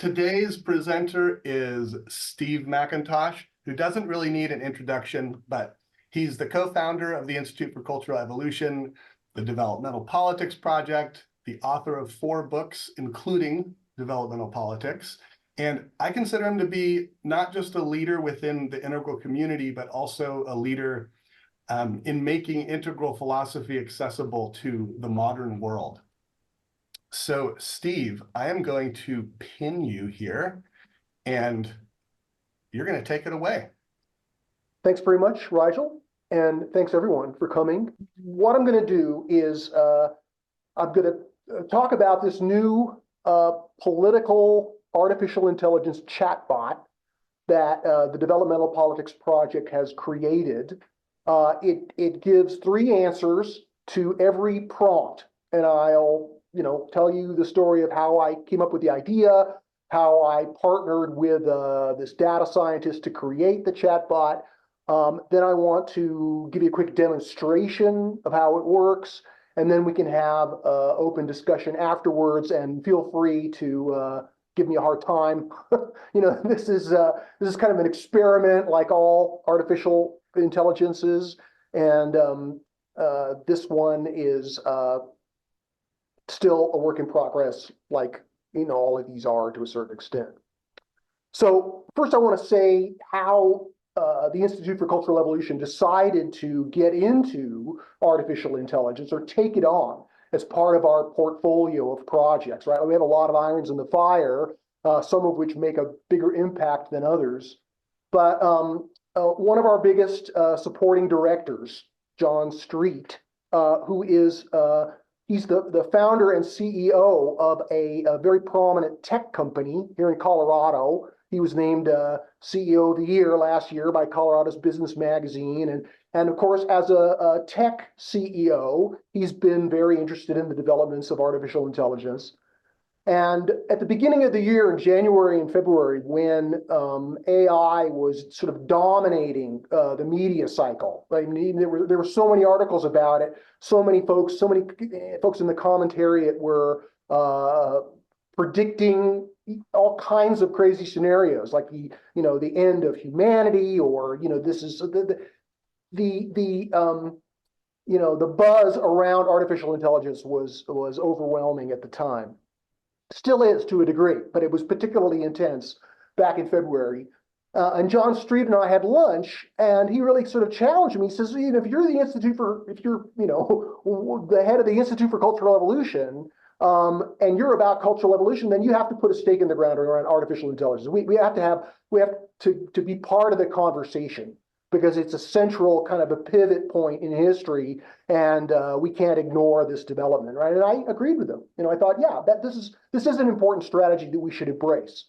Today's presenter is Steve McIntosh, who doesn't really need an introduction, but he's the co-founder of the Institute for Cultural Evolution, the Developmental Politics Project, the author of 4 books, including Developmental Politics. And I consider him to be not just a leader within the integral community, but also a leader in making integral philosophy accessible to the modern world. So, Steve, I am going to pin you here, and you're going to take it away. Thanks very much, Rigel, and thanks everyone for coming. What I'm going to do is I'm going to talk about this new political artificial intelligence chatbot that the Developmental Politics Project has created. It gives 3 answers to every prompt, and I'll tell you the story of how I came up with the idea, how I partnered with this data scientist to create the chatbot. Then I want to give you a quick demonstration of how it works, and then we can have open discussion afterwards. And feel free to give me a hard time. This is kind of an experiment, like all artificial intelligences, and this one is still a work in progress, like all of these are to a certain extent. So first I want to say how the Institute for Cultural Evolution decided to get into artificial intelligence or take it on as part of our portfolio of projects, right? We have a lot of irons in the fire, some of which make a bigger impact than others. But one of our biggest supporting directors, John Street, who is he's the founder and CEO of a very prominent tech company here in Colorado. He was named CEO of the Year last year by Colorado's Business Magazine. And of course, as a tech CEO, he's been very interested in the developments of artificial intelligence. And at the beginning of the year, in January and February, when AI was sort of dominating the media cycle, I mean, there were so many articles about it, so many folks in the commentariat were predicting all kinds of crazy scenarios, like the end of humanity, or this is the buzz around artificial intelligence was overwhelming at the time. Still is to a degree, but it was particularly intense back in February. And John Street and I had lunch, and he really sort of challenged me. He says, if you're the head of the Institute for Cultural Evolution, and you're about cultural evolution, then you have to put a stake in the ground around artificial intelligence. We have to be part of the conversation, because it's a central kind of a pivot point in history, and we can't ignore this development, right? And I agreed with him. I thought, yeah, this is an important strategy that we should embrace.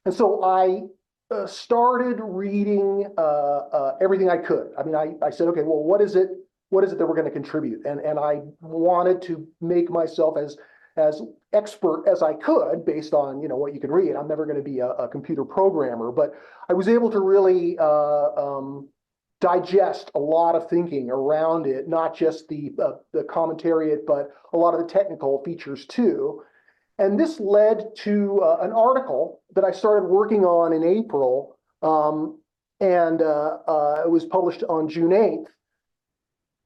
And so I started reading everything I could. I mean, I said, okay, well, what is it that we're going to contribute? And I wanted to make myself as expert as I could based on what you can read. I'm never going to be a computer programmer, but I was able to really digest a lot of thinking around it, not just the commentariat, but a lot of the technical features too. And this led to an article that I started working on in April, and it was published on June 8th,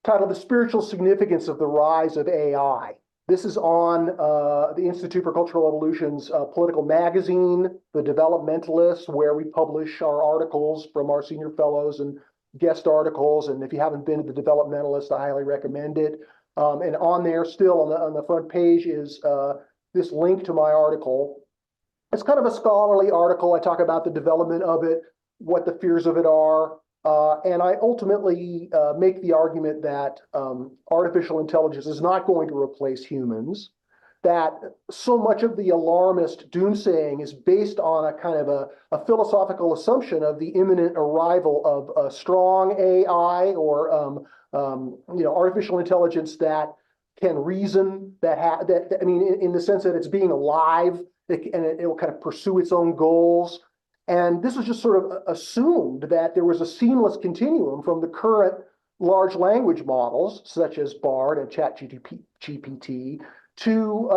titled "The Spiritual Significance of the Rise of AI." This is on the Institute for Cultural Evolution's political magazine, The Developmentalist, where we publish our articles from our senior fellows and guest articles. And if you haven't been to The Developmentalist, I highly recommend it. And on there, still on the front page, is this link to my article. It's kind of a scholarly article. I talk about the development of it, what the fears of it are. And I ultimately make the argument that artificial intelligence is not going to replace humans, that so much of the alarmist doomsaying is based on a kind of a philosophical assumption of the imminent arrival of a strong AI, or artificial intelligence that can reason, in the sense that it's being alive, and it will kind of pursue its own goals. And this was just sort of assumed that there was a seamless continuum from the current large language models, such as Bard and ChatGPT, to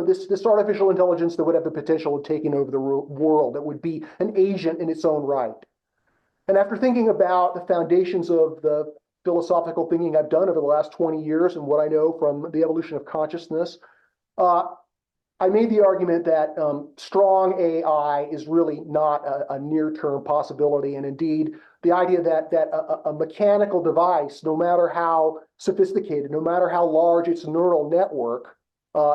this artificial intelligence that would have the potential of taking over the world, that would be an agent in its own right. And after thinking about the foundations of the philosophical thinking I've done over the last 20 years and what I know from the evolution of consciousness, I made the argument that strong AI is really not a near-term possibility. And indeed, the idea that a mechanical device, no matter how sophisticated, no matter how large its neural network,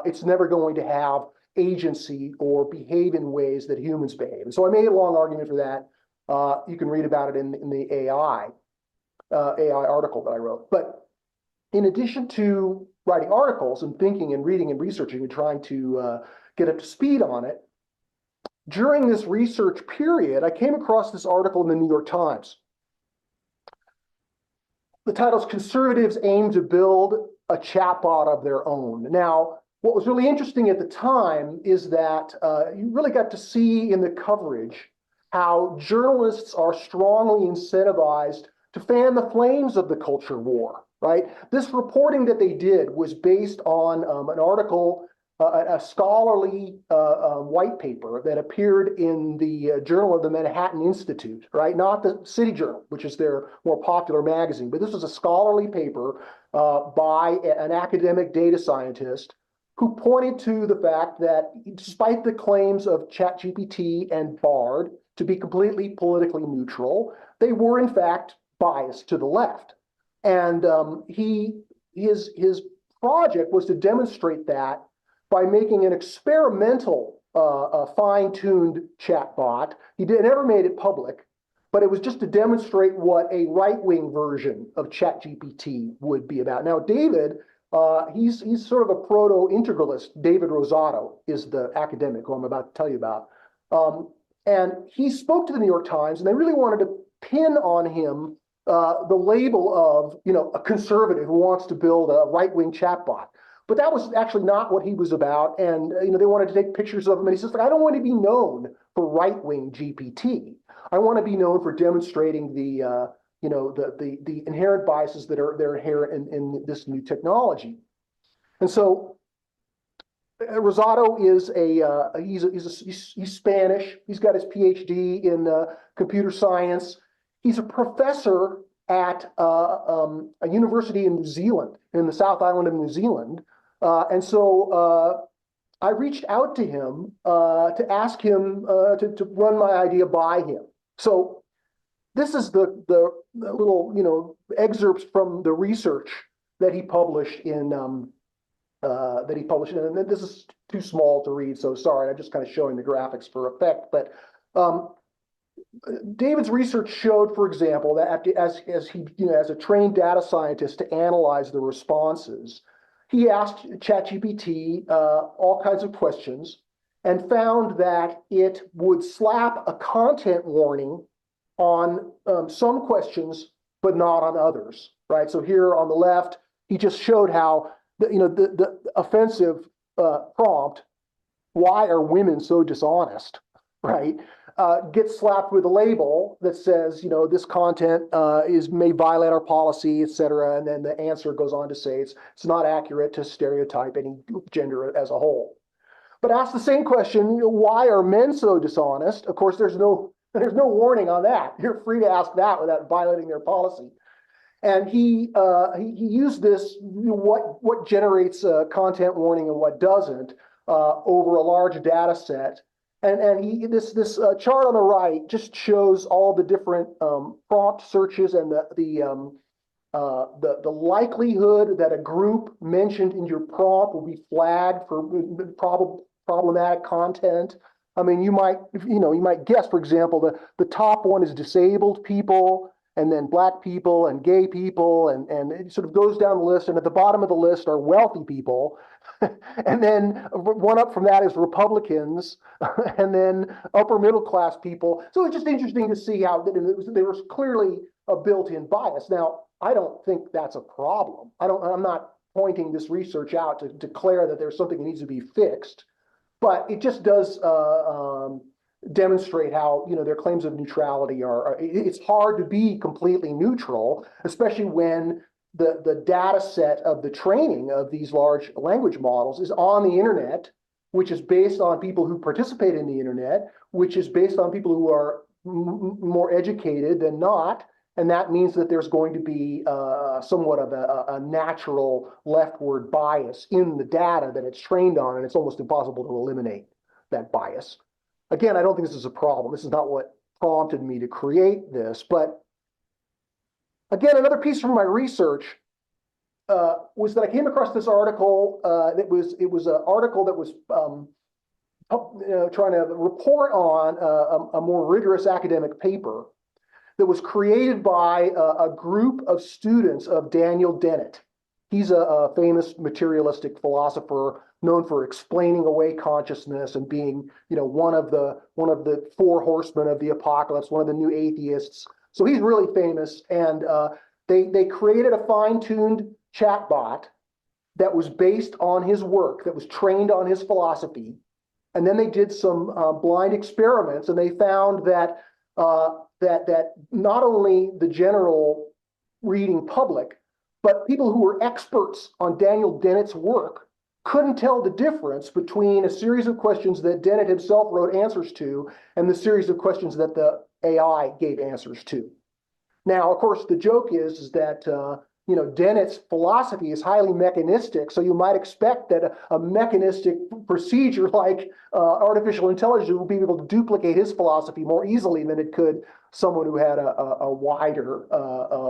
it's never going to have agency or behave in ways that humans behave. And so I made a long argument for that. You can read about it in the AI article that I wrote. But in addition to writing articles and thinking and reading and researching and trying to get up to speed on it, during this research period, I came across this article in the New York Times. The title is "Conservatives Aim to Build a Chatbot of Their Own." Now, what was really interesting at the time is that you really got to see in the coverage how journalists are strongly incentivized to fan the flames of the culture war, right? This reporting that they did was based on an article, a scholarly white paper that appeared in the Journal of the Manhattan Institute, right? Not the City Journal, which is their more popular magazine, but this was a scholarly paper by an academic data scientist who pointed to the fact that despite the claims of ChatGPT and Bard to be completely politically neutral, they were in fact biased to the left. And his project was to demonstrate that by making an experimental fine-tuned chatbot. He never made it public, but it was just to demonstrate what a right-wing version of ChatGPT would be about. Now, David, he's sort of a proto-integralist. David Rosato is the academic who I'm about to tell you about. And he spoke to the New York Times, and they really wanted to pin on him the label of, a conservative who wants to build a right-wing chatbot. But that was actually not what he was about. And, they wanted to take pictures of him. And he says, I don't want to be known for right-wing GPT. I want to be known for demonstrating the inherent biases that are inherent in this new technology. And so Rosato is he's Spanish. He's got his PhD in computer science. He's a professor at a university in New Zealand, in the South Island of New Zealand. And so I reached out to him to ask him to run my idea by him. So this is the little excerpts from the research that he published in and this is too small to read, so sorry. I'm just kind of showing the graphics for effect. But David's research showed, for example, that as a trained data scientist to analyze the responses, he asked ChatGPT all kinds of questions and found that it would slap a content warning on some questions, but not on others, right? So here on the left, he just showed how the offensive prompt, "Why are women so dishonest?" right? Gets slapped with a label that says, this content may violate our policy, et cetera. And then the answer goes on to say it's not accurate to stereotype any gender as a whole. But ask the same question, why are men so dishonest? Of course, there's no warning on that. You're free to ask that without violating their policy. And he used this, what generates a content warning and what doesn't, over a large data set. And this chart on the right just shows all the different prompt searches and the likelihood that a group mentioned in your prompt will be flagged for problematic content. I mean, you might guess, for example, the top one is disabled people, and then Black people and gay people, and it sort of goes down the list. And at the bottom of the list are wealthy people. And then one up from that is Republicans, and then upper middle class people. So it's just interesting to see how there was clearly a built-in bias. Now, I don't think that's a problem. I'm not pointing this research out to declare that there's something that needs to be fixed, but it just does demonstrate how their claims of neutrality it's hard to be completely neutral, especially when the data set of the training of these large language models is on the internet, which is based on people who participate in the internet, which is based on people who are more educated than not. And that means that there's going to be somewhat of a natural leftward bias in the data that it's trained on, and it's almost impossible to eliminate that bias. Again, I don't think this is a problem. This is not what prompted me to create this, but again, another piece from my research was that I came across this article it was an article that was trying to report on a more rigorous academic paper that was created by a group of students of Daniel Dennett. He's a famous materialistic philosopher known for explaining away consciousness and being, one of the four horsemen of the apocalypse, one of the new atheists. So he's really famous, and they created a fine-tuned chatbot that was based on his work, that was trained on his philosophy. And then they did some blind experiments, and they found that that not only the general reading public, but people who were experts on Daniel Dennett's work couldn't tell the difference between a series of questions that Dennett himself wrote answers to and the series of questions that the AI gave answers to. Now, of course, the joke is that Dennett's philosophy is highly mechanistic, so you might expect that a mechanistic procedure like artificial intelligence will be able to duplicate his philosophy more easily than it could someone who had a wider,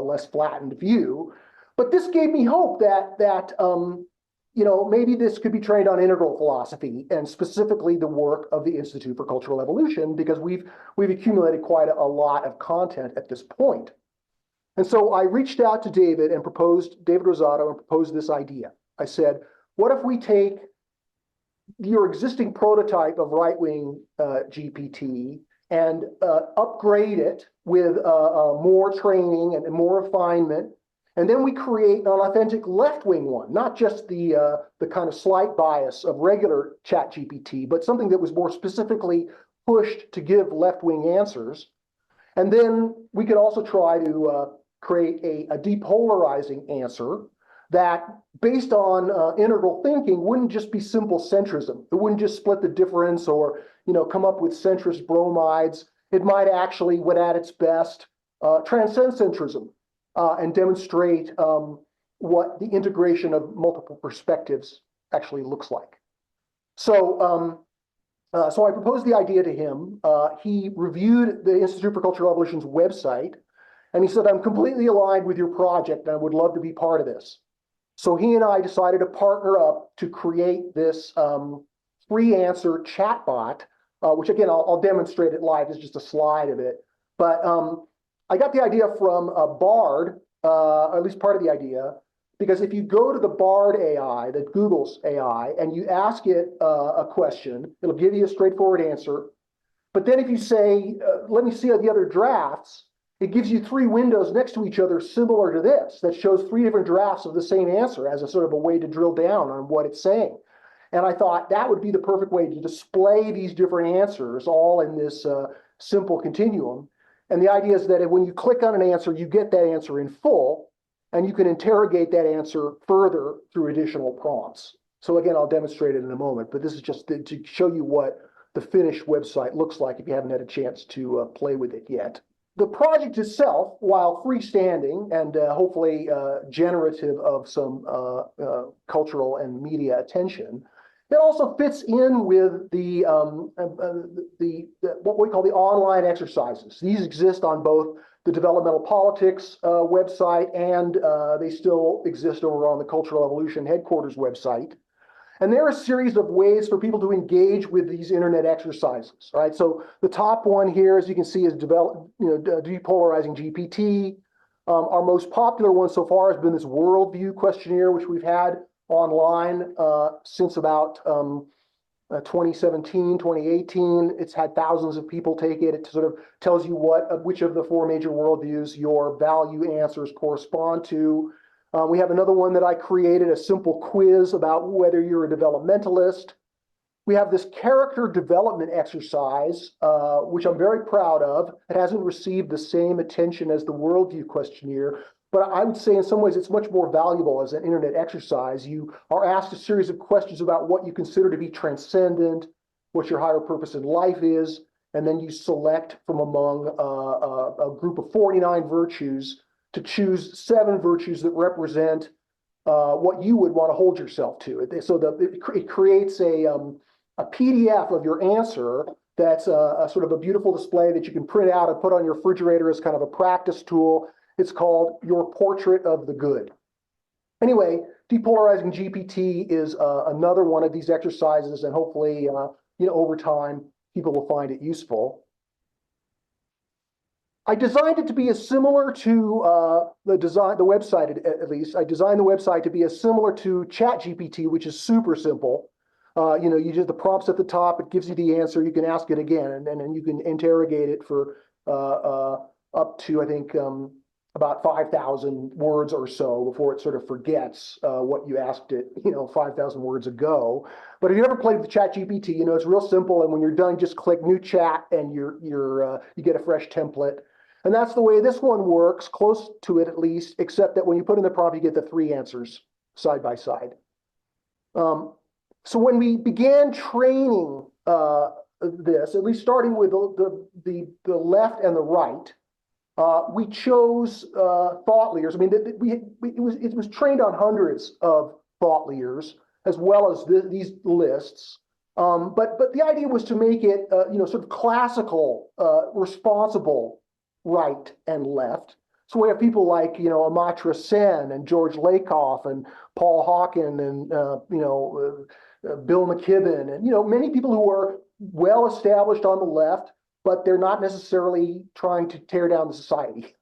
less flattened view. But this gave me hope that maybe this could be trained on integral philosophy, and specifically the work of the Institute for Cultural Evolution, because we've accumulated quite a lot of content at this point. And so I reached out to David Rosato, and proposed this idea. I said, what if we take your existing prototype of right-wing GPT and upgrade it with more training and more refinement, and then we create an authentic left-wing one, not just the kind of slight bias of regular ChatGPT, but something that was more specifically pushed to give left-wing answers. And then we could also try to create a depolarizing answer that, based on integral thinking, wouldn't just be simple centrism. It wouldn't just split the difference or come up with centrist bromides. It might actually, when at its best, transcend centrism and demonstrate what the integration of multiple perspectives actually looks like. So I proposed the idea to him. He reviewed the Institute for Cultural Evolution's website, and he said, I'm completely aligned with your project, and I would love to be part of this. So he and I decided to partner up to create this free answer chatbot, which again, I'll demonstrate it live. It's just a slide of it. But I got the idea from Bard, or at least part of the idea, because if you go to the Bard AI, the Google's AI, and you ask it a question, it'll give you a straightforward answer. But then if you say, let me see the other drafts, it gives you three windows next to each other similar to this that shows three different drafts of the same answer as a sort of a way to drill down on what it's saying. And I thought that would be the perfect way to display these different answers all in this simple continuum. And the idea is that when you click on an answer, you get that answer in full, and you can interrogate that answer further through additional prompts. So again, I'll demonstrate it in a moment, but this is just to show you what the finished website looks like if you haven't had a chance to play with it yet. The project itself, while freestanding and hopefully generative of some cultural and media attention, it also fits in with the what we call the online exercises. These exist on both the Developmental Politics website, and they still exist over on the Cultural Evolution headquarters website. And there are a series of ways for people to engage with these internet exercises, right? So the top one here, as you can see, is depolarizing GPT. Our most popular one so far has been this worldview questionnaire, which we've had online since about 2017, 2018. It's had thousands of people take it. It sort of tells you which of the four major worldviews your value answers correspond to. We have another one that I created, a simple quiz about whether you're a developmentalist. We have this character development exercise, which I'm very proud of. It hasn't received the same attention as the worldview questionnaire, but I would say in some ways it's much more valuable as an internet exercise. You are asked a series of questions about what you consider to be transcendent, what your higher purpose in life is, and then you select from among a group of 49 virtues to choose 7 virtues that represent what you would want to hold yourself to. So it creates a PDF of your answer that's a sort of a beautiful display that you can print out and put on your refrigerator as kind of a practice tool. It's called Your Portrait of the Good. Anyway, depolarizing GPT is another one of these exercises, and hopefully, over time, people will find it useful. I designed it to be as similar to the website at least. I designed the website to be as similar to ChatGPT, which is super simple. You just the prompts at the top, it gives you the answer. You can ask it again, and then you can interrogate it for up to, I think, about 5,000 words or so before it sort of forgets what you asked it, 5,000 words ago. But if you ever played with ChatGPT, it's real simple. And when you're done, just click New Chat, and you get a fresh template. And that's the way this one works, close to it at least, except that when you put in the prompt, you get the 3 answers side by side. So when we began training this, at least starting with the left and the right, we chose thought leaders. I mean, it was trained on hundreds of thought leaders as well as these lists. But the idea was to make it, sort of classical, responsible right and left. So we have people like, Amartya Sen and George Lakoff and Paul Hawken and, Bill McKibben and, many people who are well established on the left, but they're not necessarily trying to tear down the society,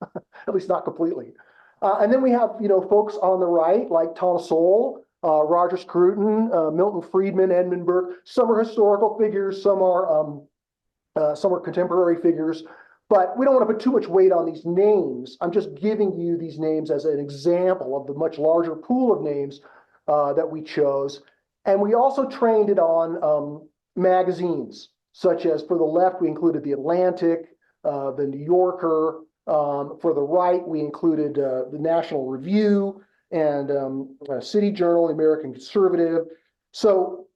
at least not completely. And then we have, folks on the right like Tom Sowell, Roger Scruton, Milton Friedman, Edmund Burke. Some are historical figures, some are contemporary figures. But we don't want to put too much weight on these names. I'm just giving you these names as an example of the much larger pool of names that we chose. And we also trained it on magazines, such as for the left, we included The Atlantic, The New Yorker. For the right, we included the National Review and City Journal, American Conservative. So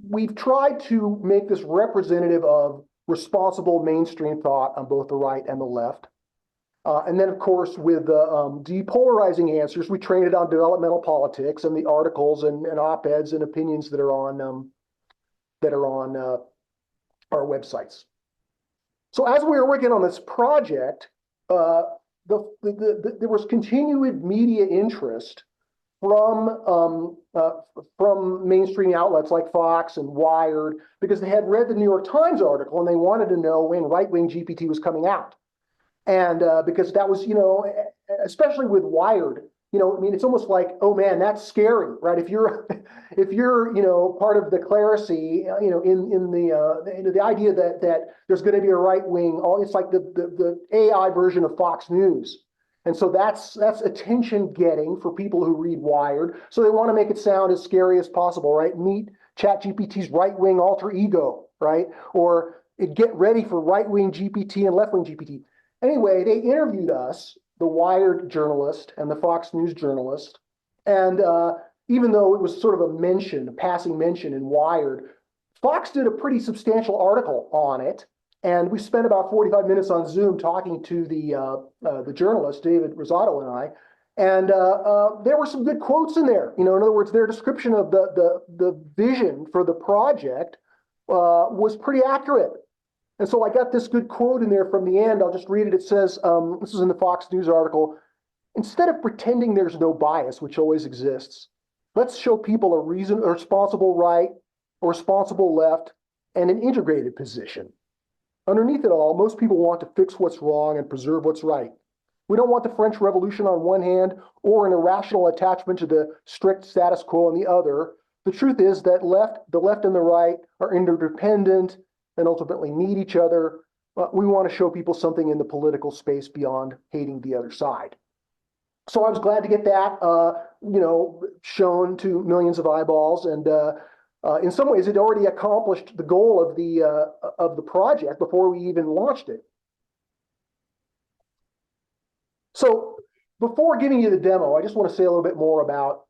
we've tried to make this representative of responsible mainstream thought on both the right and the left. And then, of course, with depolarizing answers, we train it on developmental politics and the articles and op-eds and opinions that are on our websites. So as we were working on this project, there was continued media interest from mainstream outlets like Fox and Wired, because they had read the New York Times article and they wanted to know when right-wing GPT was coming out. And because that was, especially with Wired, it's almost like, oh man, that's scary, right? If you're part of the clerisy, in the idea that there's going to be a right wing, it's like the AI version of Fox News. And so that's attention getting for people who read Wired. So they want to make it sound as scary as possible, right? Meet ChatGPT's right wing alter ego, right? Or get ready for right wing GPT and left wing GPT. Anyway, they interviewed us, the Wired journalist and the Fox News journalist. And even though it was sort of a passing mention in Wired, Fox did a pretty substantial article on it. And we spent about 45 minutes on Zoom talking to the journalist, David Rosato, and I. And there were some good quotes in there. In other words, their description of the vision for the project was pretty accurate. And so I got this good quote in there from the end. I'll just read it. It says, this is in the Fox News article, instead of pretending there's no bias, which always exists, let's show people a responsible right, a responsible left, and an integrated position. Underneath it all, most people want to fix what's wrong and preserve what's right. We don't want the French Revolution on one hand or an irrational attachment to the strict status quo on the other. The truth is that the left and the right are interdependent and ultimately need each other. We want to show people something in the political space beyond hating the other side. So I was glad to get that, shown to millions of eyeballs. And in some ways, it already accomplished the goal of the project before we even launched it. So before giving you the demo, I just want to say a little bit more about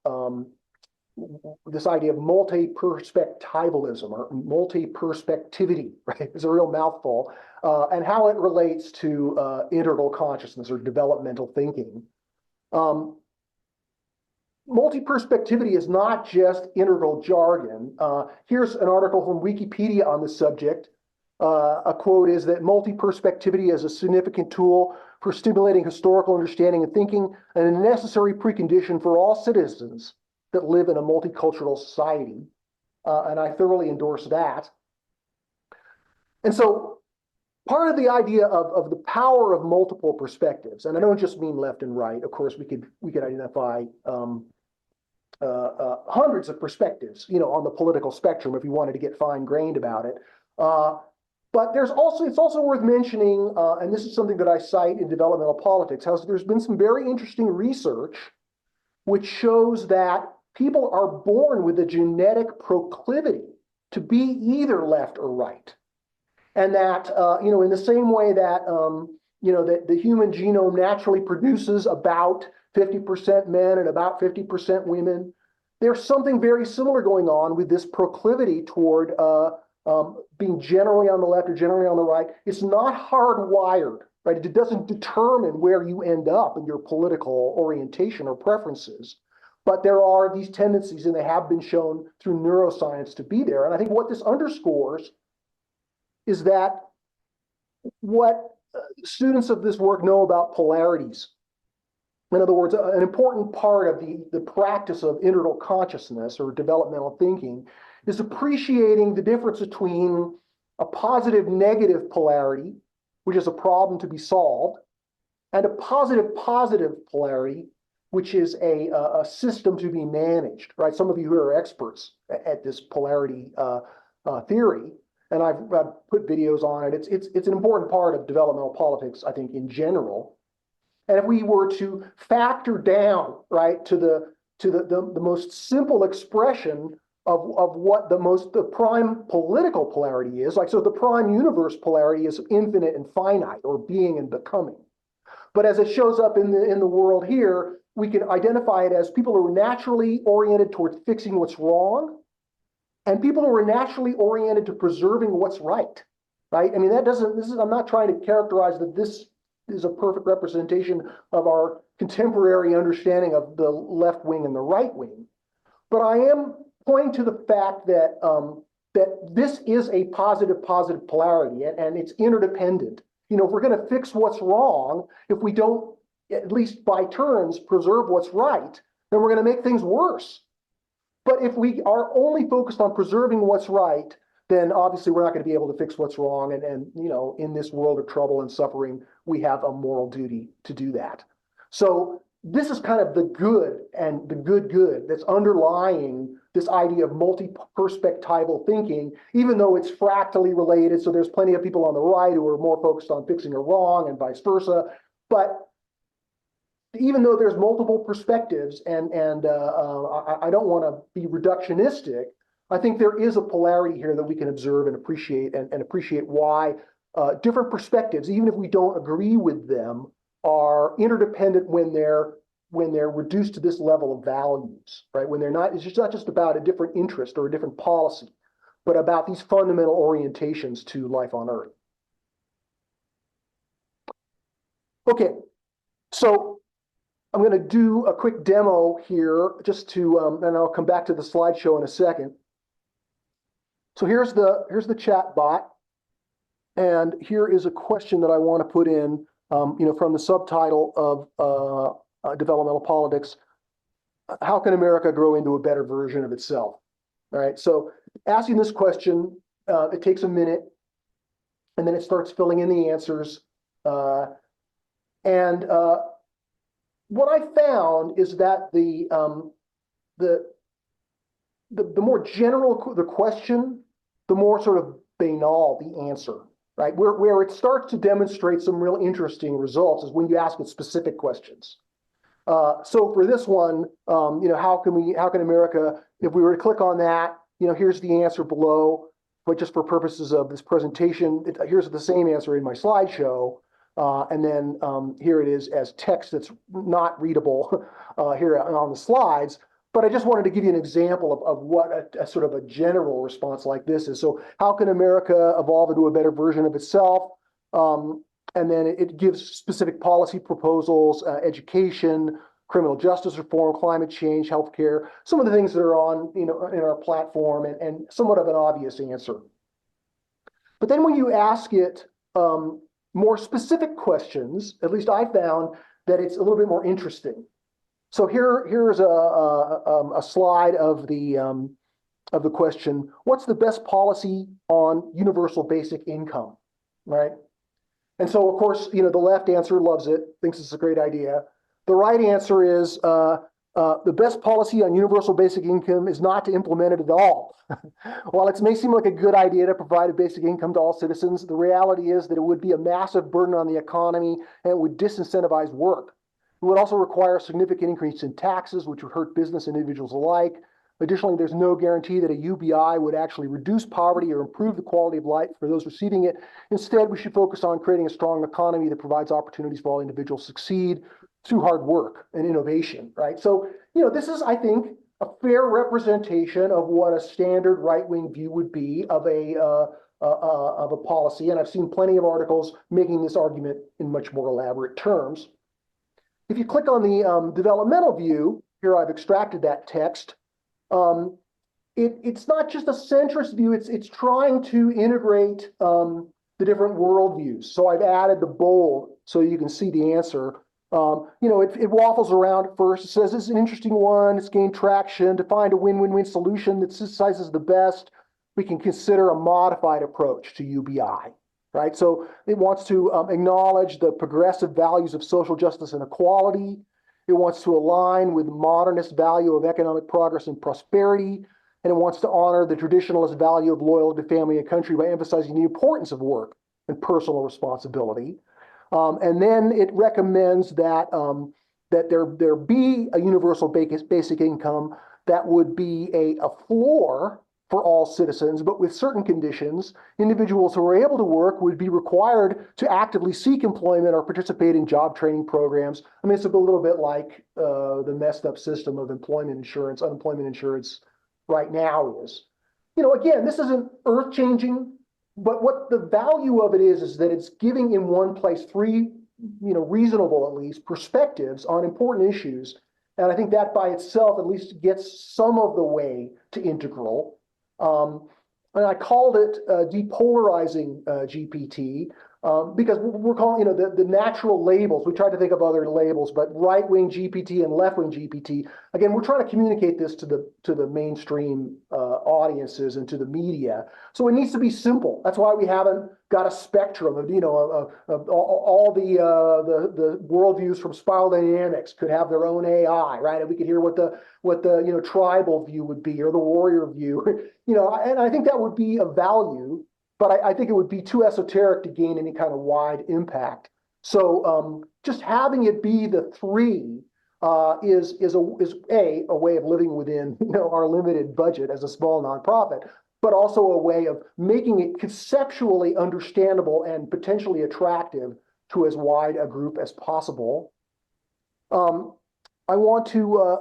this idea of multi-perspectivalism or multi-perspectivity, right? It's a real mouthful, and how it relates to integral consciousness or developmental thinking. Multi-perspectivity is not just integral jargon. Here's an article from Wikipedia on the subject. A quote is that multi-perspectivity is a significant tool for stimulating historical understanding and thinking, and a necessary precondition for all citizens that live in a multicultural society. And I thoroughly endorse that. And so part of the idea of the power of multiple perspectives, and I don't just mean left and right. Of course, we could identify hundreds of perspectives, on the political spectrum if you wanted to get fine-grained about it. But it's also worth mentioning, and this is something that I cite in developmental politics, how there's been some very interesting research which shows that people are born with a genetic proclivity to be either left or right. And that, in the same way that, that the human genome naturally produces about 50% men and about 50% women, there's something very similar going on with this proclivity toward being generally on the left or generally on the right. It's not hardwired, right? It doesn't determine where you end up in your political orientation or preferences. But there are these tendencies, and they have been shown through neuroscience to be there. And I think what this underscores is that what students of this work know about polarities. In other words, an important part of the practice of integral consciousness or developmental thinking is appreciating the difference between a positive-negative polarity, which is a problem to be solved, and a positive-positive polarity, which is a system to be managed, right? Some of you who are experts at this polarity theory, and I've put videos on it. It's an important part of developmental politics, I think, in general. And if we were to factor down, right, to the most simple expression of what the prime political polarity is, like, so the prime universe polarity is infinite and finite, or being and becoming. But as it shows up in the world here, we can identify it as people who are naturally oriented towards fixing what's wrong, and people who are naturally oriented to preserving what's right. Right? I mean, I'm not trying to characterize that this is a perfect representation of our contemporary understanding of the left wing and the right wing. But I am pointing to the fact that that this is a positive polarity, and it's interdependent. If we're going to fix what's wrong, if we don't, at least by turns, preserve what's right, then we're going to make things worse. But if we are only focused on preserving what's right, then obviously we're not going to be able to fix what's wrong. And in this world of trouble and suffering, we have a moral duty to do that. So this is kind of the good and the good that's underlying this idea of multi-perspectival thinking, even though it's fractally related. So there's plenty of people on the right who are more focused on fixing a wrong and vice versa. But even though there's multiple perspectives, and I don't want to be reductionistic, I think there is a polarity here that we can observe and appreciate, and appreciate why different perspectives, even if we don't agree with them, are interdependent when they're reduced to this level of values, right? When they're not, it's just not just about a different interest or a different policy, but about these fundamental orientations to life on Earth. Okay, so I'm going to do a quick demo here, just to, and I'll come back to the slideshow in a second. So here's the chat bot, and here is a question that I want to put in, from the subtitle of developmental politics: how can America grow into a better version of itself? All right. So asking this question, it takes a minute, and then it starts filling in the answers, and what I found is that the more general the question, the more sort of banal the answer, right? Where it starts to demonstrate some real interesting results is when you ask it specific questions. So for this one, how can America, if we were to click on that, here's the answer below, but just for purposes of this presentation, here's the same answer in my slideshow. And then here it is as text that's not readable here on the slides. But I just wanted to give you an example of what a sort of a general response like this is. So how can America evolve into a better version of itself? And then it gives specific policy proposals, education, criminal justice reform, climate change, healthcare, some of the things that are on, in our platform, and somewhat of an obvious answer. But then when you ask it more specific questions, at least I found that it's a little bit more interesting. So here's a slide of the question: what's the best policy on universal basic income, right? And so, of course, the left answer loves it, thinks it's a great idea. The right answer is the best policy on universal basic income is not to implement it at all. While it may seem like a good idea to provide a basic income to all citizens, the reality is that it would be a massive burden on the economy and it would disincentivize work. It would also require a significant increase in taxes, which would hurt business and individuals alike. Additionally, there's no guarantee that a UBI would actually reduce poverty or improve the quality of life for those receiving it. Instead, we should focus on creating a strong economy that provides opportunities for all individuals to succeed through hard work and innovation, right? So, this is, I think, a fair representation of what a standard right-wing view would be of a policy. And I've seen plenty of articles making this argument in much more elaborate terms. If you click on the developmental view, here I've extracted that text. It's not just a centrist view, it's trying to integrate the different worldviews. So I've added the bold so you can see the answer. It waffles around at first. It says it's an interesting one, it's gained traction. To find a win-win-win solution that synthesizes the best, we can consider a modified approach to UBI, right? So it wants to acknowledge the progressive values of social justice and equality. It wants to align with the modernist value of economic progress and prosperity, and it wants to honor the traditionalist value of loyalty to family and country by emphasizing the importance of work and personal responsibility. And then it recommends that there be a universal basic income that would be a floor for all citizens, but with certain conditions. Individuals who are able to work would be required to actively seek employment or participate in job training programs. I mean, it's a little bit like the messed up system of unemployment insurance right now is. Again, this isn't earth-changing, but what the value of it is that it's giving in one place three, reasonable at least, perspectives on important issues. And I think that by itself at least gets some of the way to integral. And I called it depolarizing GPT because we're calling, the natural labels. We tried to think of other labels, but right-wing GPT and left-wing GPT. Again, we're trying to communicate this to the mainstream audiences and to the media. So it needs to be simple. That's why we haven't got a spectrum of, of all the worldviews from Spiral Dynamics could have their own AI, right? And we could hear what the tribal view would be or the warrior view, and I think that would be of value, but I think it would be too esoteric to gain any kind of wide impact. So just having it be the three is a way of living within our limited budget as a small nonprofit, but also a way of making it conceptually understandable and potentially attractive to as wide a group as possible. I want to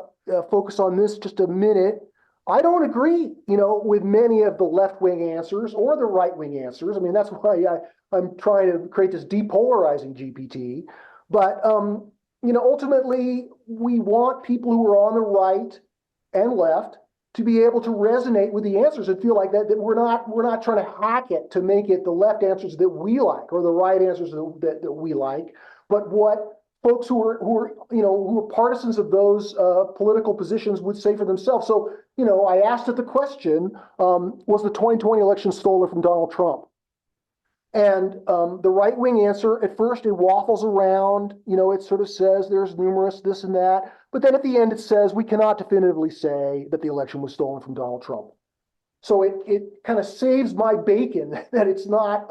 focus on this just a minute. I don't agree, with many of the left-wing answers or the right-wing answers. I mean, that's why I'm trying to create this depolarizing GPT. But, ultimately, we want people who are on the right and left to be able to resonate with the answers and feel like that we're not trying to hack it to make it the left answers that we like or the right answers that we like, but what folks who are partisans of those political positions would say for themselves. So, I asked it the question, was the 2020 election stolen from Donald Trump? And the right-wing answer, at first it waffles around, it sort of says there's numerous this and that, but then at the end it says we cannot definitively say that the election was stolen from Donald Trump. So it kind of saves my bacon that it's not,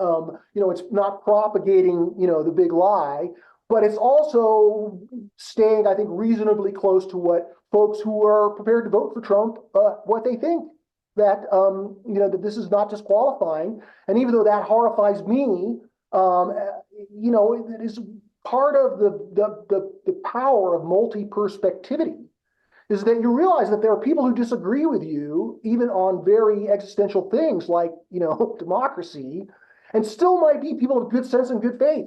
it's not propagating, the big lie, but it's also staying, I think, reasonably close to what folks who are prepared to vote for Trump, what they think. That that this is not disqualifying, and even though that horrifies me, You know, it is part of the power of multi-perspectivity is that you realize that there are people who disagree with you, even on very existential things like, you know, democracy, and still might be people of good sense and good faith,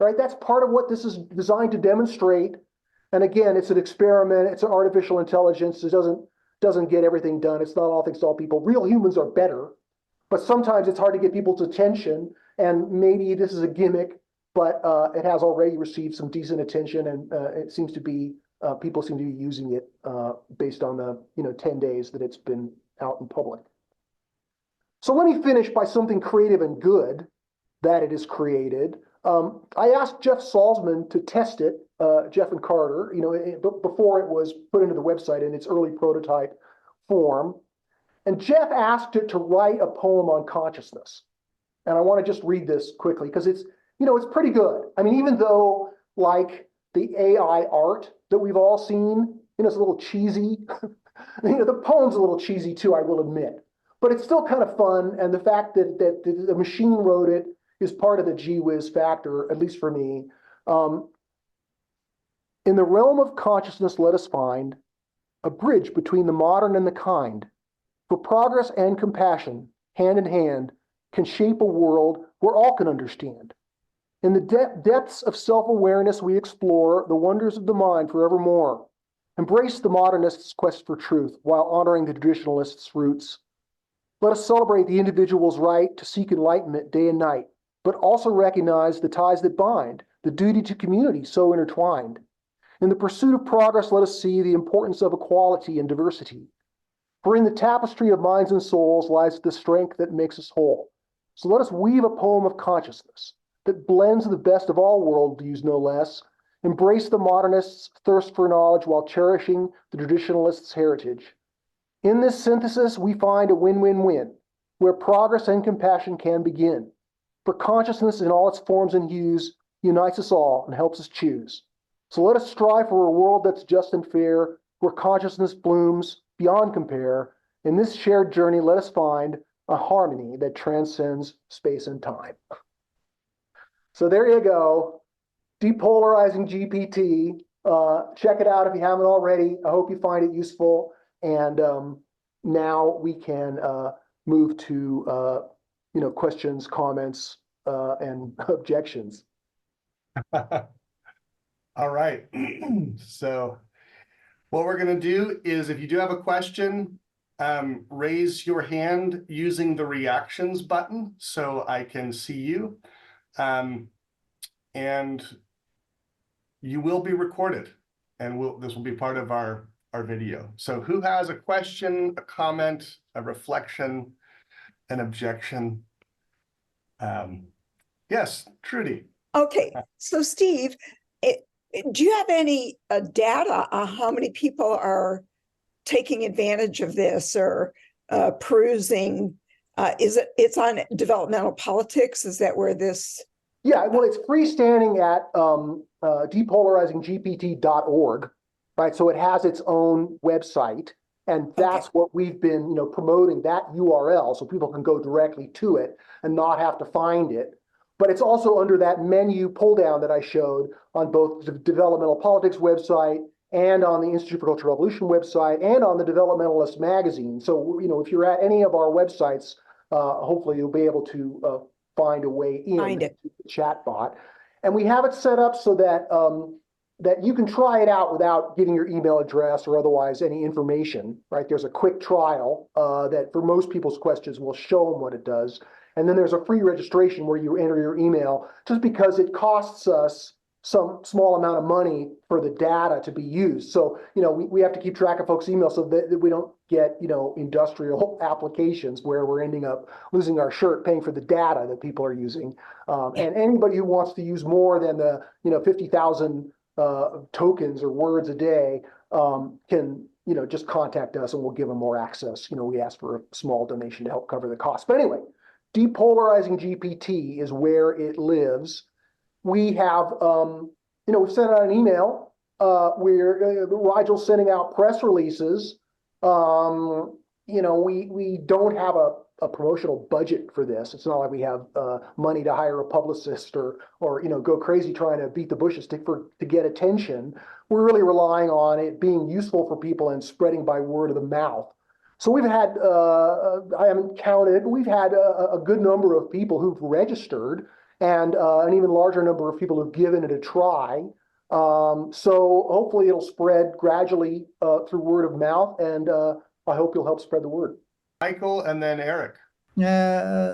right? That's part of what this is designed to demonstrate. And again, it's an experiment. It's an artificial intelligence. It doesn't get everything done. It's not all things to all people. Real humans are better, but sometimes it's hard to get people's attention. And maybe this is a gimmick, but it has already received some decent attention, and it seems to be people seem to be using it based on the 10 days that it's been out in public. So let me finish by something creative and good that it has created. I asked Jeff Salzman to test it, Jeff and Carter, before it was put into the website in its early prototype form. And Jeff asked it to write a poem on consciousness. And I want to just read this quickly because it's pretty good. I mean, even though like the AI art that we've all seen, it's a little cheesy. The poem's a little cheesy too, I will admit. But it's still kind of fun. And the fact that the machine wrote it is part of the gee whiz factor, at least for me. In the realm of consciousness, let us find a bridge between the modern and the kind. For progress and compassion, hand in hand, can shape a world where all can understand. In the depths of self-awareness, we explore the wonders of the mind forevermore. Embrace the modernist's quest for truth while honoring the traditionalist's roots. Let us celebrate the individual's right to seek enlightenment day and night, but also recognize the ties that bind, the duty to community so intertwined. In the pursuit of progress, let us see the importance of equality and diversity. For in the tapestry of minds and souls lies the strength that makes us whole. So let us weave a poem of consciousness that blends the best of all worldviews, no less, embrace the modernist's thirst for knowledge while cherishing the traditionalist's heritage. In this synthesis, we find a win-win-win, where progress and compassion can begin. For consciousness in all its forms and hues unites us all and helps us choose. So let us strive for a world that's just and fair, where consciousness blooms beyond compare. In this shared journey, let us find a harmony that transcends space and time. So there you go. Depolarizing GPT. Check it out if you haven't already. I hope you find it useful. And now we can move to questions, comments, and objections. All right. So what we're going to do is, if you do have a question, raise your hand using the reactions button so I can see you. And you will be recorded, and this will be part of our video. So who has a question, a comment, a reflection, an objection? Yes, Trudy. Okay, so Steve, do you have any data on how many people are taking advantage of this or perusing? It's on developmental politics? Is that where this? Yeah, well, it's freestanding at depolarizinggpt.org, right? So it has its own website, and that's what we've been, promoting, that URL, so people can go directly to it and not have to find it. But it's also under that menu pull down that I showed on both the Developmental Politics website and on the Institute for Cultural Revolution website and on the Developmentalist magazine. So, if you're at any of our websites, hopefully you'll be able to find a way in to the chatbot. And we have it set up so that that you can try it out without giving your email address or otherwise any information, right? There's a quick trial that for most people's questions will show them what it does. And then there's a free registration where you enter your email, just because it costs us some small amount of money for the data to be used. So, we have to keep track of folks' emails so that we don't get, industrial applications where we're ending up losing our shirt paying for the data that people are using. And anybody who wants to use more than the, 50,000 tokens or words a day can, just contact us and we'll give them more access. We ask for a small donation to help cover the cost. But anyway, Depolarizing GPT is where it lives. We have, we've sent out an email. Rigel's sending out press releases. we don't have a promotional budget for this. It's not like we have money to hire a publicist or go crazy trying to beat the bushes to get attention. We're really relying on it being useful for people and spreading by word of the mouth. So we've had, I haven't counted, but we've had a good number of people who've registered and an even larger number of people who've given it a try. So hopefully it'll spread gradually through word of mouth, and I hope you'll help spread the word. Michael and then Eric.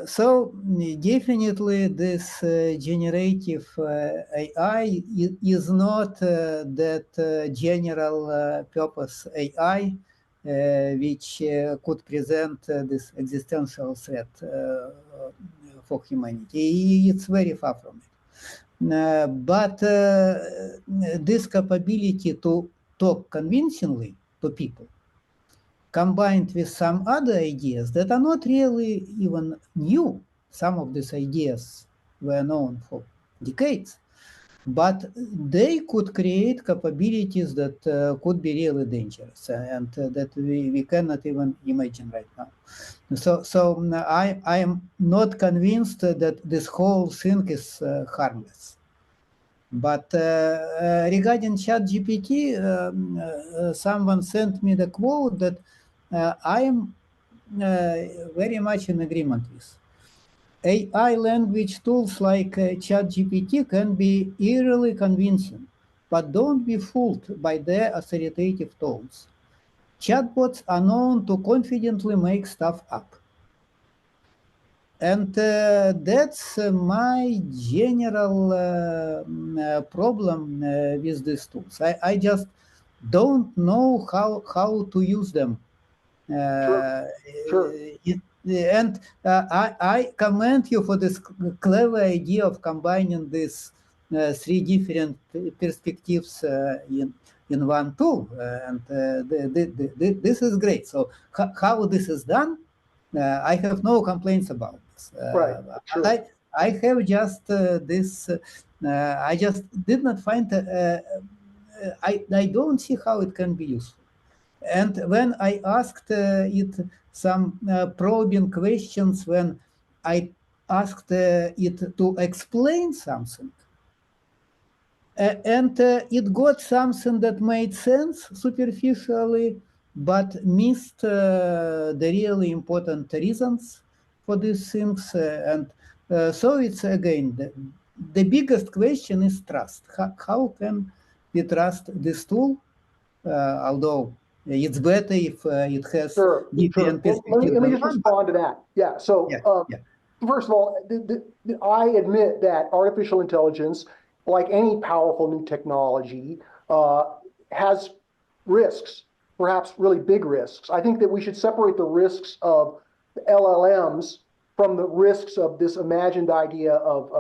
So definitely this generative AI is not that general purpose AI which could present this existential threat for humanity. It's very far from it. But this capability to talk convincingly to people, combined with some other ideas that are not really even new. Some of these ideas were known for decades, but they could create capabilities that could be really dangerous and that we cannot even imagine right now. So I am not convinced that this whole thing is harmless. But regarding ChatGPT, someone sent me the quote that I am very much in agreement with. AI language tools like ChatGPT can be eerily convincing, but don't be fooled by their authoritative tones. Chatbots are known to confidently make stuff up. And that's my general problem with these tools. I just don't know how to use them. Sure. And I commend you for this clever idea of combining these three different perspectives in one tool. And this is great. So how this is done, I have no complaints about this. Right. Sure. I have just this. I just did not find. I don't see how it can be useful. And when I asked it some probing questions, when I asked it to explain something, and it got something that made sense superficially, but missed the really important reasons for these things. So it's again, the biggest question is trust. How can we trust this tool? Although it's better if it has different perspectives. Well, let me just respond to that. Yeah. So first of all, I admit that artificial intelligence, like any powerful new technology, has risks, perhaps really big risks. I think that we should separate the risks of LLMs from the risks of this imagined idea of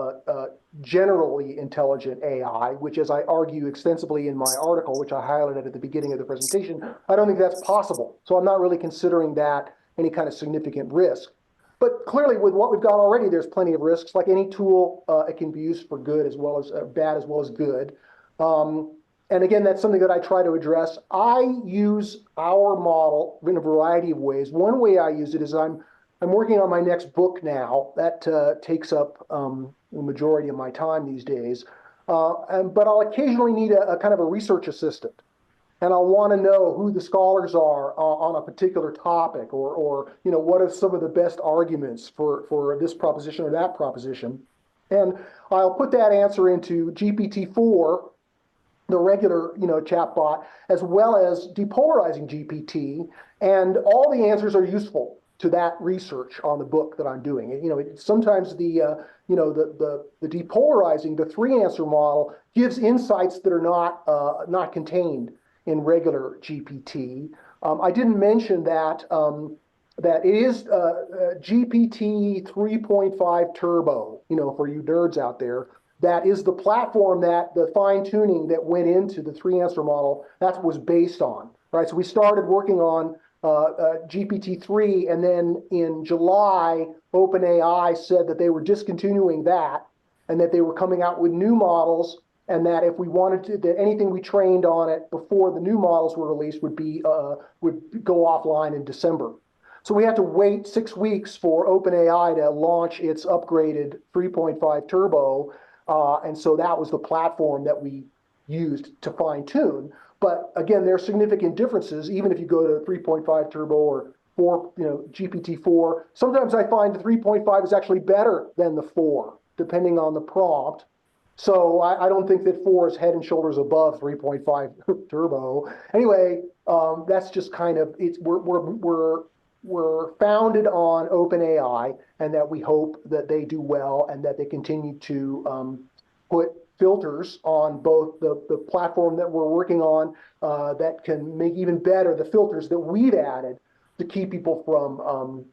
generally intelligent AI, which, as I argue extensively in my article, which I highlighted at the beginning of the presentation, I don't think that's possible. So I'm not really considering that any kind of significant risk. But clearly, with what we've got already, there's plenty of risks. Like any tool, it can be used for good as well as bad as well as good. And again, that's something that I try to address. I use our model in a variety of ways. One way I use it is I'm working on my next book now. That takes up the majority of my time these days. But I'll occasionally need a kind of a research assistant. And I'll want to know who the scholars are on a particular topic, or what are some of the best arguments for this proposition or that proposition. And I'll put that answer into GPT-4, the regular chatbot, as well as depolarizing GPT, and all the answers are useful to that research on the book that I'm doing. Sometimes the depolarizing, the three-answer model gives insights that are not contained in regular GPT. I didn't mention that that it is GPT 3.5 Turbo. For you nerds out there, that is the platform that the fine-tuning that went into the three-answer model that was based on. Right. So we started working on GPT-3, and then in July, OpenAI said that they were discontinuing that, and that they were coming out with new models, and that if we wanted to, that anything we trained on it before the new models were released would go offline in December. So we had to wait 6 weeks for OpenAI to launch its upgraded 3.5 turbo. And so that was the platform that we used to fine tune. But again, there are significant differences, even if you go to 3.5 turbo or 4, GPT-4. Sometimes I find the 3.5 is actually better than the 4, depending on the prompt. So I don't think that 4 is head and shoulders above 3.5 turbo. Anyway, that's just kind of we're founded on OpenAI, and that we hope that they do well and that they continue to put filters on both the platform that we're working on that can make even better the filters that we've added to keep people from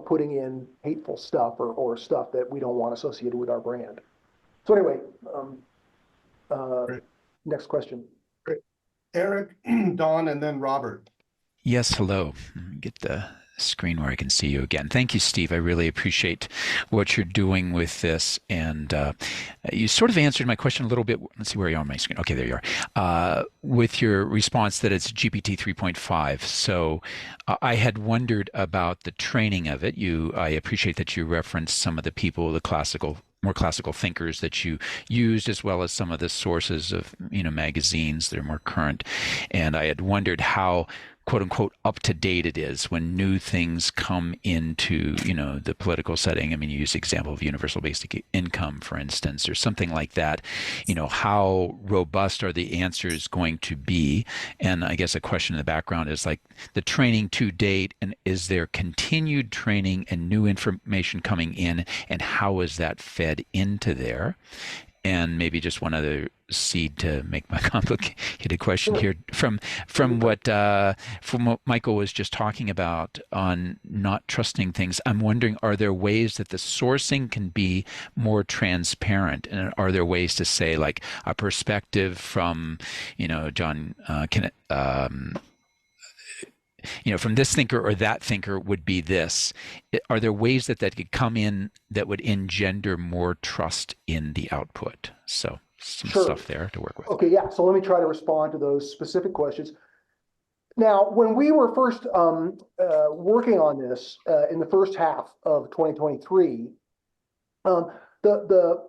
putting in hateful stuff or stuff that we don't want associated with our brand. So anyway, next question. Great. Eric, Don, and then Robert. Yes, hello. Let me get the screen where I can see you again. Thank you, Steve. I really appreciate what you're doing with this. And you sort of answered my question a little bit. Let's see where you are on my screen. Okay, there you are. With your response that it's GPT 3.5. So I had wondered about the training of it. I appreciate that you referenced some of the people, the more classical thinkers that you used, as well as some of the sources of, magazines that are more current. And I had wondered how, quote unquote, up to date it is when new things come into, the political setting. I mean, you use the example of universal basic income, for instance, or something like that. How robust are the answers going to be? And I guess a question in the background is like the training to date, and is there continued training and new information coming in, and how is that fed into there? And maybe just one other seed to make my complicated question here from what Michael was just talking about on not trusting things. I'm wondering, are there ways that the sourcing can be more transparent, and are there ways to say, like, a perspective from John from this thinker or that thinker would be this? Are there ways that could come in that would engender more trust in the output? So some stuff there to work with. Okay, yeah. So let me try to respond to those specific questions. Now, when we were first working on this in the first half of 2023, the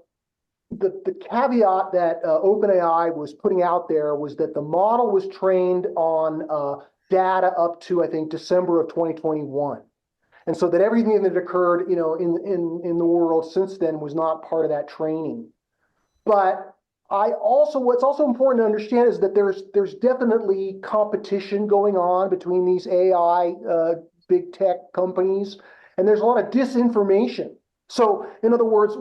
caveat that OpenAI was putting out there was that the model was trained on data up to, I think, December of 2021. And so that everything that occurred, in the world since then was not part of that training. But what's also important to understand is that there's definitely competition going on between these AI big tech companies, and there's a lot of disinformation. So in other words,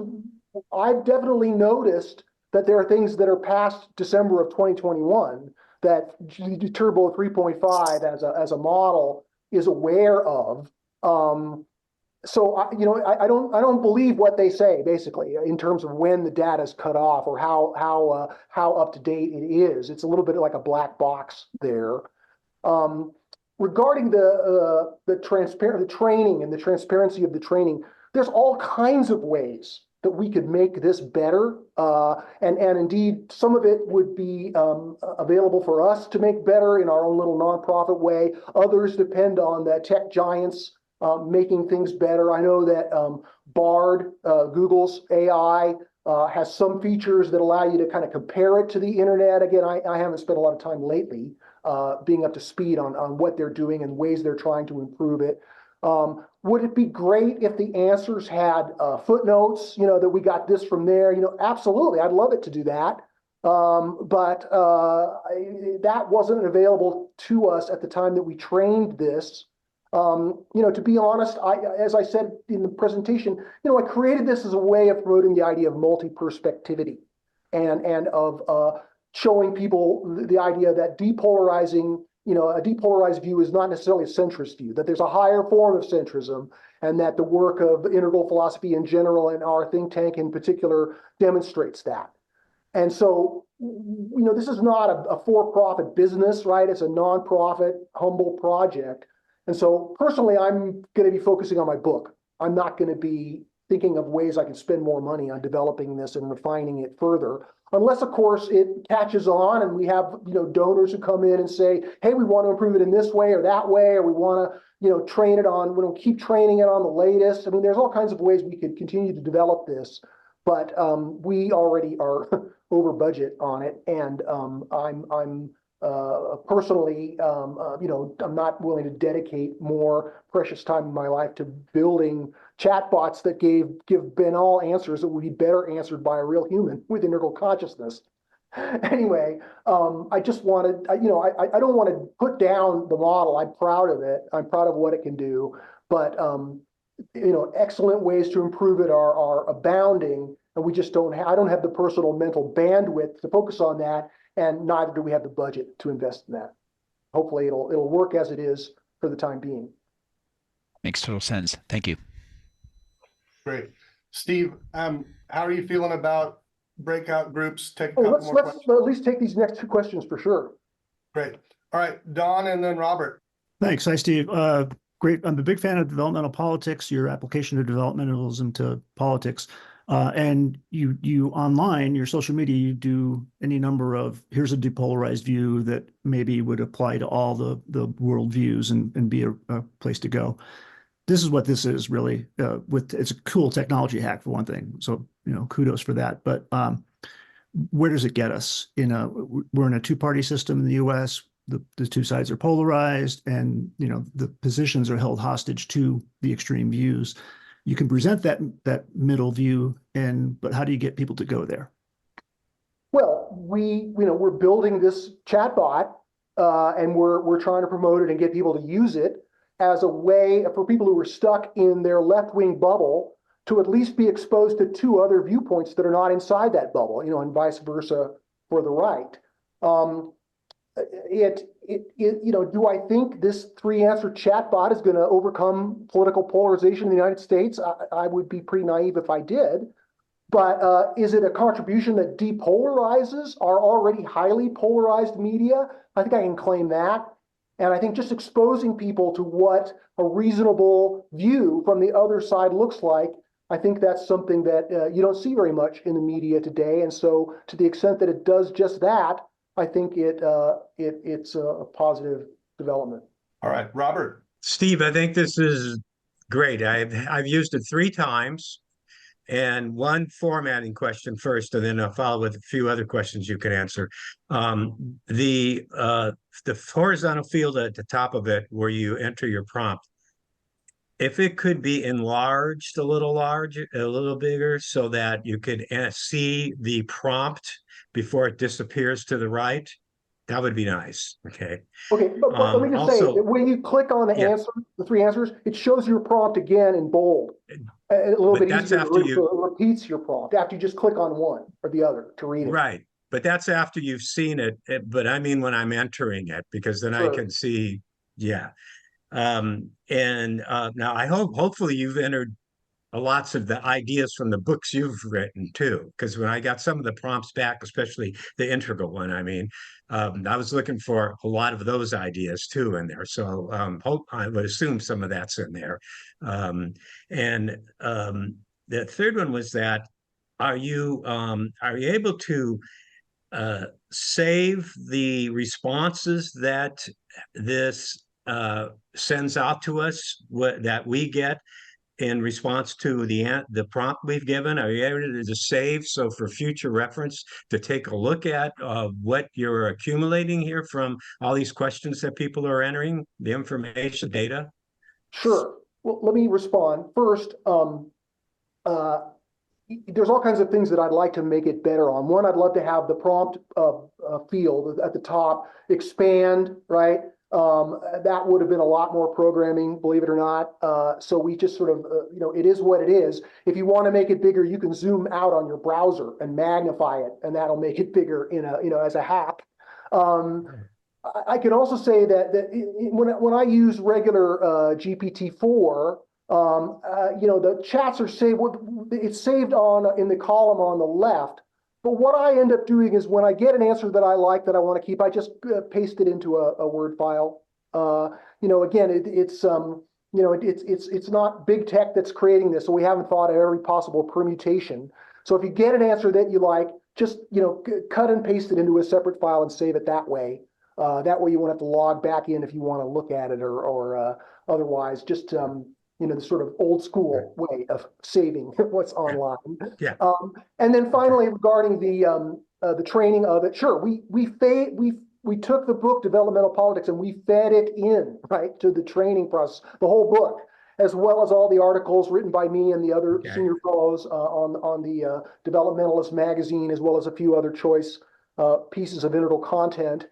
I've definitely noticed that there are things that are past December of 2021 that Turbo 3.5 as a model is aware of. So I don't believe what they say, basically, in terms of when the data is cut off or how up to date it is. It's a little bit like a black box there. Regarding the training and the transparency of the training, there's all kinds of ways that we could make this better. And indeed, some of it would be available for us to make better in our own little nonprofit way. Others depend on the tech giants making things better. I know that Bard, Google's AI, has some features that allow you to kind of compare it to the internet. Again, I haven't spent a lot of time lately being up to speed on what they're doing and ways they're trying to improve it. Would it be great if the answers had footnotes, that we got this from there? Absolutely. I'd love it to do that. But that wasn't available to us at the time that we trained this. To be honest, as I said in the presentation, I created this as a way of promoting the idea of multi-perspectivity and of showing people the idea that depolarizing, a depolarized view is not necessarily a centrist view, that there's a higher form of centrism, and that the work of integral philosophy in general and our think tank in particular demonstrates that. And so, this is not a for-profit business, right? It's a nonprofit, humble project. And so personally, I'm going to be focusing on my book. I'm not going to be thinking of ways I can spend more money on developing this and refining it further. Unless, of course, it catches on and we have, donors who come in and say, hey, we want to improve it in this way or that way, or we want to, train it on, we don't keep training it on the latest. I mean, there's all kinds of ways we could continue to develop this, but we already are over budget on it. And I'm personally, I'm not willing to dedicate more precious time in my life to building chatbots that give banal answers that would be better answered by a real human with integral consciousness. Anyway, I just wanted, I don't want to put down the model. I'm proud of it. I'm proud of what it can do, but excellent ways to improve it are abounding, and we just I don't have the personal mental bandwidth to focus on that, and neither do we have the budget to invest in that. Hopefully it'll work as it is for the time being. Makes total sense. Thank you. Great. Steve, how are you feeling about breakout groups? Take a couple more Let's questions. at least take these next two questions for sure. Great. All right, Don and then Robert. Thanks. Hi, Steve. Great. I'm a big fan of developmental politics, your application of developmentalism to politics. And you online, your social media, you do any number of, here's a depolarized view that maybe would apply to all the world views and be a place to go. This is what this is really, it's a cool technology hack for one thing. So, kudos for that. But where does it get us? We're in a two-party system in the US. The two sides are polarized, and the positions are held hostage to the extreme views. You can present that middle view, but how do you get people to go there? Well, we're building this chatbot, and we're trying to promote it and get people to use it as a way for people who are stuck in their left-wing bubble to at least be exposed to two other viewpoints that are not inside that bubble, and vice versa for the right. Do I think this 3-answer chatbot is going to overcome political polarization in the United States? I would be pretty naive if I did. But is it a contribution that depolarizes our already highly polarized media? I think I can claim that. And I think just exposing people to what a reasonable view from the other side looks like, I think that's something that you don't see very much in the media today. And so to the extent that it does just that, I think it's a positive development. All right, Robert. Steve, I think this is great. I've used it 3 times, and one formatting question first, and then I'll follow with a few other questions you can answer. The horizontal field at the top of it, where you enter your prompt, if it could be enlarged a little bigger, so that you could see the prompt before it disappears to the right, that would be nice. Okay. Okay, but let me just say that when you click on the answer, the 3 answers, it shows your prompt again in bold. A little bit easier, so it repeats your prompt after you just click on one or the other to read it. Right, but that's after you've seen it. But I mean when I'm entering it, because then I can see, yeah. Now I hopefully you've entered lots of the ideas from the books you've written too, because when I got some of the prompts back, especially the integral one, I was looking for a lot of those ideas too in there. So I would assume some of that's in there. The third one was that are you able to save the responses that this sends out to us, that we get in response to the prompt we've given? Are you able to save, so for future reference to take a look at what you're accumulating here from all these questions that people are entering, the information, data? Sure. Well, let me respond. First, there's all kinds of things that I'd like to make it better on. One, I'd love to have the prompt field at the top expand, right? That would have been a lot more programming, believe it or not. So we just sort of, it is what it is. If you want to make it bigger, you can zoom out on your browser and magnify it, and that'll make it bigger as a hack. I can also say that when I use regular GPT-4, the chats are saved. It's saved in the column on the left. But what I end up doing is when I get an answer that I like, that I want to keep, I just paste it into a Word file. Again, you know, it's not big tech that's creating this, so we haven't thought of every possible permutation. So if you get an answer that you like, just, you know, cut and paste it into a separate file and save it that way. That way you won't have to log back in if you want to look at it or otherwise. Just you know, the sort of old school way of saving what's online. Yeah. And then finally, regarding the training of it, sure, we took the book Developmental Politics and we fed it in, right, to the training process, the whole book, as well as all the articles written by me and the other senior fellows on the Developmentalist magazine, as well as a few other choice pieces of integral content.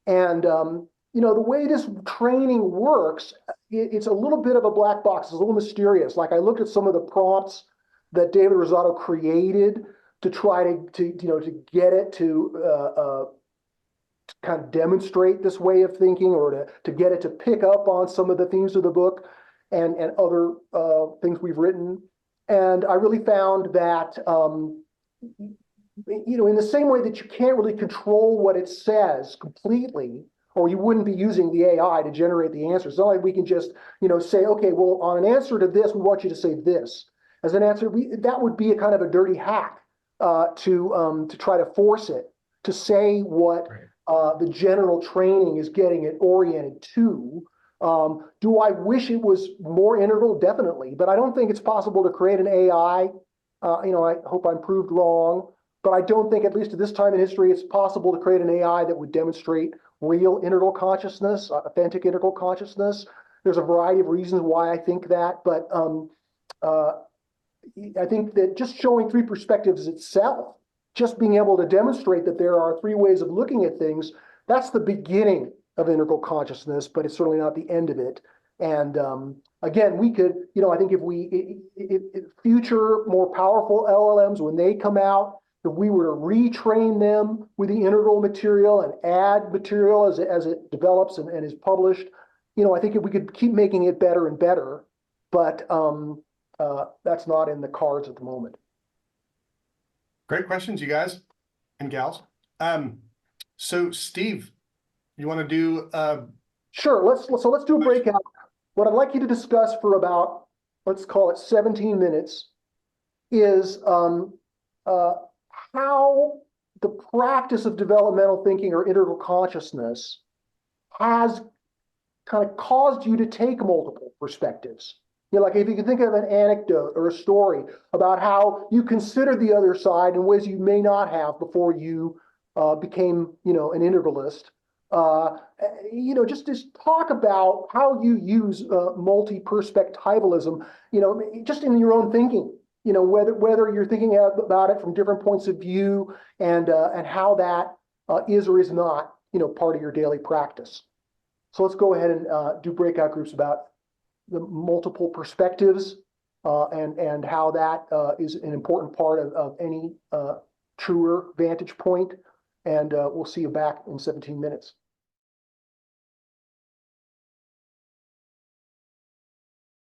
And you know, the way this training works, it's a little bit of a black box. It's a little mysterious. Like, I looked at some of the prompts that David Rosato created to try to get it to kind of demonstrate this way of thinking, or to get it to pick up on some of the themes of the book and other things we've written. And I really found that, you know, in the same way that you can't really control what it says completely, or you wouldn't be using the AI to generate the answers. It's not like we can just, you know, say, okay, well, on an answer to this, we want you to say this. As an answer, that would be a kind of a dirty hack to try to force it to say what the general training is getting it oriented to. Do I wish it was more integral? Definitely, but I don't think it's possible to create an AI. You know, I hope I'm proved wrong, but I don't think, at least at this time in history, it's possible to create an AI that would demonstrate real integral consciousness, authentic integral consciousness. There's a variety of reasons why I think that, but I think that just showing three perspectives itself, just being able to demonstrate that there are three ways of looking at things, that's the beginning of integral consciousness, but it's certainly not the end of it. And again, we could, you know, I think if future more powerful LLMs, when they come out, if we were to retrain them with the integral material and add material as it develops and is published, you know, I think if we could keep making it better and better, but that's not in the cards at the moment. Great questions, you guys and gals. So Steve, you want to do Sure, let's do a breakout. What I'd like you to discuss for about, let's call it 17 minutes, is how the practice of developmental thinking or integral consciousness has kind of caused you to take multiple perspectives. You know, like if you can think of an anecdote or a story about how you considered the other side in ways you may not have before you became, you know, an integralist. You know, just talk about how you use multi-perspectivalism, you know, just in your own thinking. You know, whether you're thinking about it from different points of view, and how that is or is not, you know, part of your daily practice. So let's go ahead and do breakout groups about the multiple perspectives and how that is an important part of any truer vantage point. And we'll see you back in 17 minutes.